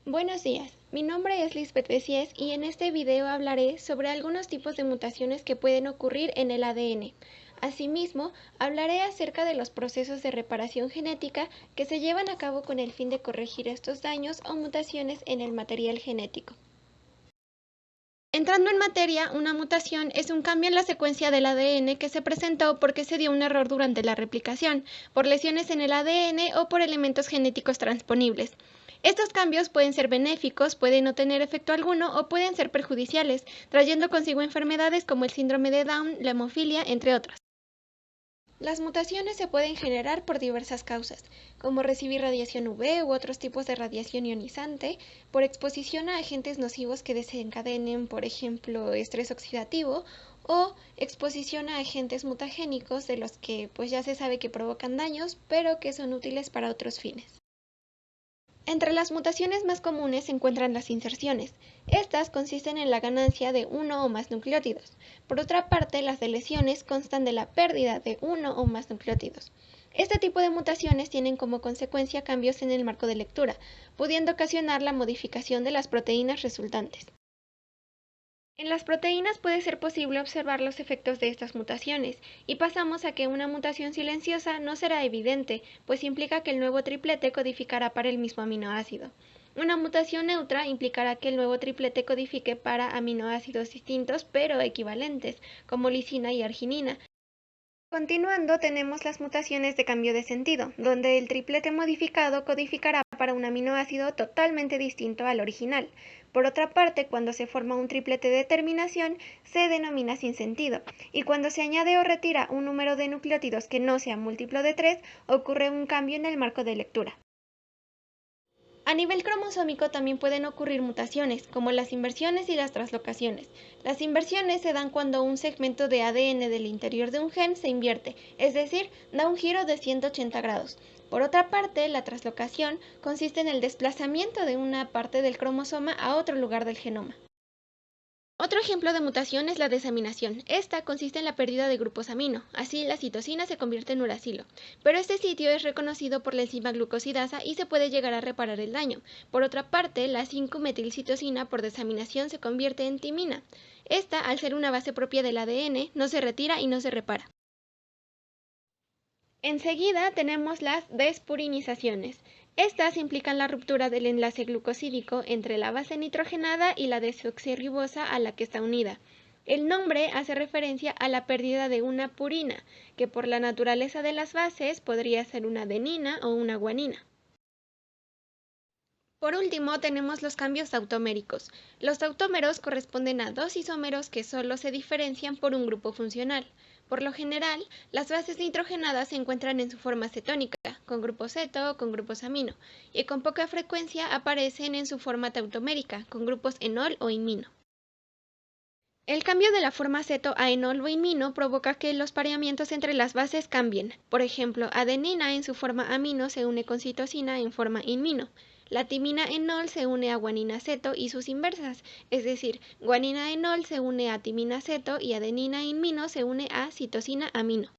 Buenos días, mi nombre es Lisbeth Besies y en este video hablaré sobre algunos tipos de mutaciones que pueden ocurrir en el ADN. Asimismo, hablaré acerca de los procesos de reparación genética que se llevan a cabo con el fin de corregir estos daños o mutaciones en el material genético. Entrando en materia, una mutación es un cambio en la secuencia del ADN que se presentó porque se dio un error durante la replicación, por lesiones en el ADN o por elementos genéticos transponibles. Estos cambios pueden ser benéficos, pueden no tener efecto alguno o pueden ser perjudiciales, trayendo consigo enfermedades como el síndrome de Down, la hemofilia, entre otras. Las mutaciones se pueden generar por diversas causas, como recibir radiación UV u otros tipos de radiación ionizante, por exposición a agentes nocivos que desencadenen, por ejemplo, estrés oxidativo, o exposición a agentes mutagénicos de los que pues ya se sabe que provocan daños, pero que son útiles para otros fines. Entre las mutaciones más comunes se encuentran las inserciones. Estas consisten en la ganancia de uno o más nucleótidos. Por otra parte, las deleciones constan de la pérdida de uno o más nucleótidos. Este tipo de mutaciones tienen como consecuencia cambios en el marco de lectura, pudiendo ocasionar la modificación de las proteínas resultantes. En las proteínas puede ser posible observar los efectos de estas mutaciones, y pasamos a que una mutación silenciosa no será evidente, pues implica que el nuevo triplete codificará para el mismo aminoácido. Una mutación neutra implicará que el nuevo triplete codifique para aminoácidos distintos pero equivalentes, como lisina y arginina. Continuando, tenemos las mutaciones de cambio de sentido, donde el triplete modificado codificará para un aminoácido totalmente distinto al original. Por otra parte, cuando se forma un triplete de terminación, se denomina sin sentido, y cuando se añade o retira un número de nucleótidos que no sea múltiplo de 3, ocurre un cambio en el marco de lectura. A nivel cromosómico también pueden ocurrir mutaciones, como las inversiones y las translocaciones. Las inversiones se dan cuando un segmento de ADN del interior de un gen se invierte, es decir, da un giro de 180 grados. Por otra parte, la translocación consiste en el desplazamiento de una parte del cromosoma a otro lugar del genoma. Otro ejemplo de mutación es la desaminación. Esta consiste en la pérdida de grupos amino, así la citosina se convierte en uracilo, pero este sitio es reconocido por la enzima glucosidasa y se puede llegar a reparar el daño. Por otra parte, la 5-metilcitosina por desaminación se convierte en timina. Esta, al ser una base propia del ADN, no se retira y no se repara. Enseguida tenemos las despurinizaciones. Estas implican la ruptura del enlace glucosídico entre la base nitrogenada y la desoxirribosa a la que está unida. El nombre hace referencia a la pérdida de una purina, que por la naturaleza de las bases podría ser una adenina o una guanina. Por último, tenemos los cambios tautoméricos. Los tautómeros corresponden a dos isómeros que solo se diferencian por un grupo funcional. Por lo general, las bases nitrogenadas se encuentran en su forma cetónica, con grupos ceto o con grupos amino, y con poca frecuencia aparecen en su forma tautomérica, con grupos enol o imino. El cambio de la forma ceto a enol o imino provoca que los pareamientos entre las bases cambien. Por ejemplo, adenina en su forma amino se une con citosina en forma imino. La timina enol se une a guanina ceto y sus inversas, es decir, guanina enol se une a timina ceto y adenina imino se une a citosina amino.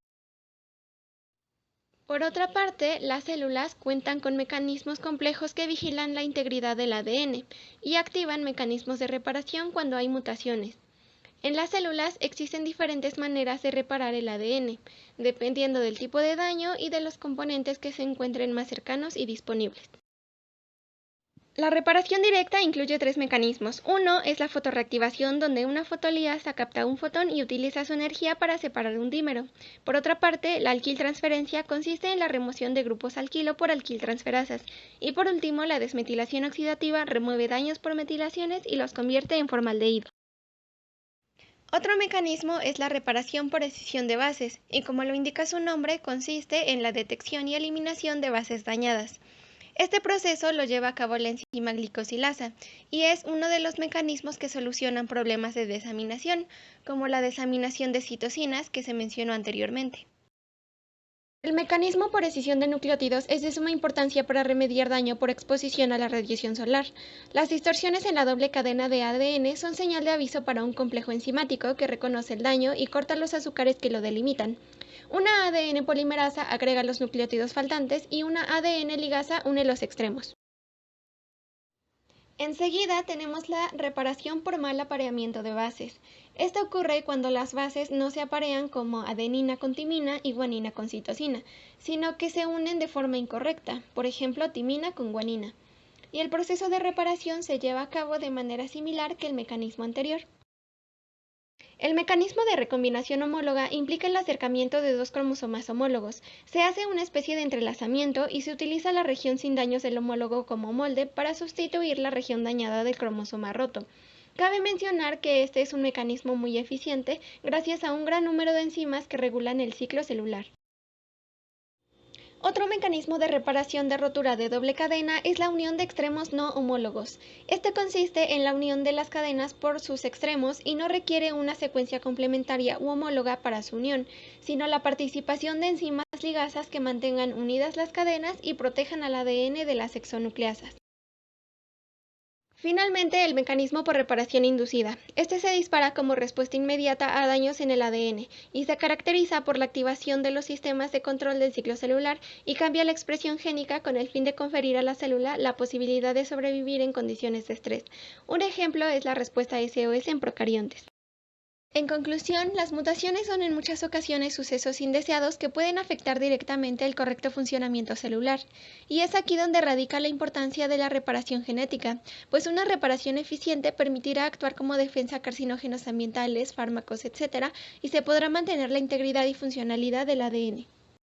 Por otra parte, las células cuentan con mecanismos complejos que vigilan la integridad del ADN y activan mecanismos de reparación cuando hay mutaciones. En las células existen diferentes maneras de reparar el ADN, dependiendo del tipo de daño y de los componentes que se encuentren más cercanos y disponibles. La reparación directa incluye tres mecanismos. Uno es la fotorreactivación, donde una fotoliasa capta un fotón y utiliza su energía para separar un dímero. Por otra parte, la alquiltransferencia consiste en la remoción de grupos alquilo por alquiltransferasas. Y por último, la desmetilación oxidativa remueve daños por metilaciones y los convierte en formaldehído. Otro mecanismo es la reparación por escisión de bases, y como lo indica su nombre, consiste en la detección y eliminación de bases dañadas. Este proceso lo lleva a cabo la enzima glicosilasa, y es uno de los mecanismos que solucionan problemas de desaminación, como la desaminación de citosinas que se mencionó anteriormente. El mecanismo por escisión de nucleótidos es de suma importancia para remediar daño por exposición a la radiación solar. Las distorsiones en la doble cadena de ADN son señal de aviso para un complejo enzimático que reconoce el daño y corta los azúcares que lo delimitan. Una ADN polimerasa agrega los nucleótidos faltantes y una ADN ligasa une los extremos. Enseguida tenemos la reparación por mal apareamiento de bases. Esto ocurre cuando las bases no se aparean como adenina con timina y guanina con citosina, sino que se unen de forma incorrecta, por ejemplo timina con guanina. Y el proceso de reparación se lleva a cabo de manera similar que el mecanismo anterior. El mecanismo de recombinación homóloga implica el acercamiento de dos cromosomas homólogos. Se hace una especie de entrelazamiento y se utiliza la región sin daños del homólogo como molde para sustituir la región dañada del cromosoma roto. Cabe mencionar que este es un mecanismo muy eficiente gracias a un gran número de enzimas que regulan el ciclo celular. Otro mecanismo de reparación de rotura de doble cadena es la unión de extremos no homólogos. Este consiste en la unión de las cadenas por sus extremos y no requiere una secuencia complementaria u homóloga para su unión, sino la participación de enzimas ligasas que mantengan unidas las cadenas y protejan al ADN de las exonucleasas. Finalmente, el mecanismo por reparación inducida. Este se dispara como respuesta inmediata a daños en el ADN y se caracteriza por la activación de los sistemas de control del ciclo celular y cambia la expresión génica con el fin de conferir a la célula la posibilidad de sobrevivir en condiciones de estrés. Un ejemplo es la respuesta SOS en procariontes. En conclusión, las mutaciones son en muchas ocasiones sucesos indeseados que pueden afectar directamente el correcto funcionamiento celular, y es aquí donde radica la importancia de la reparación genética, pues una reparación eficiente permitirá actuar como defensa a carcinógenos ambientales, fármacos, etc., y se podrá mantener la integridad y funcionalidad del ADN.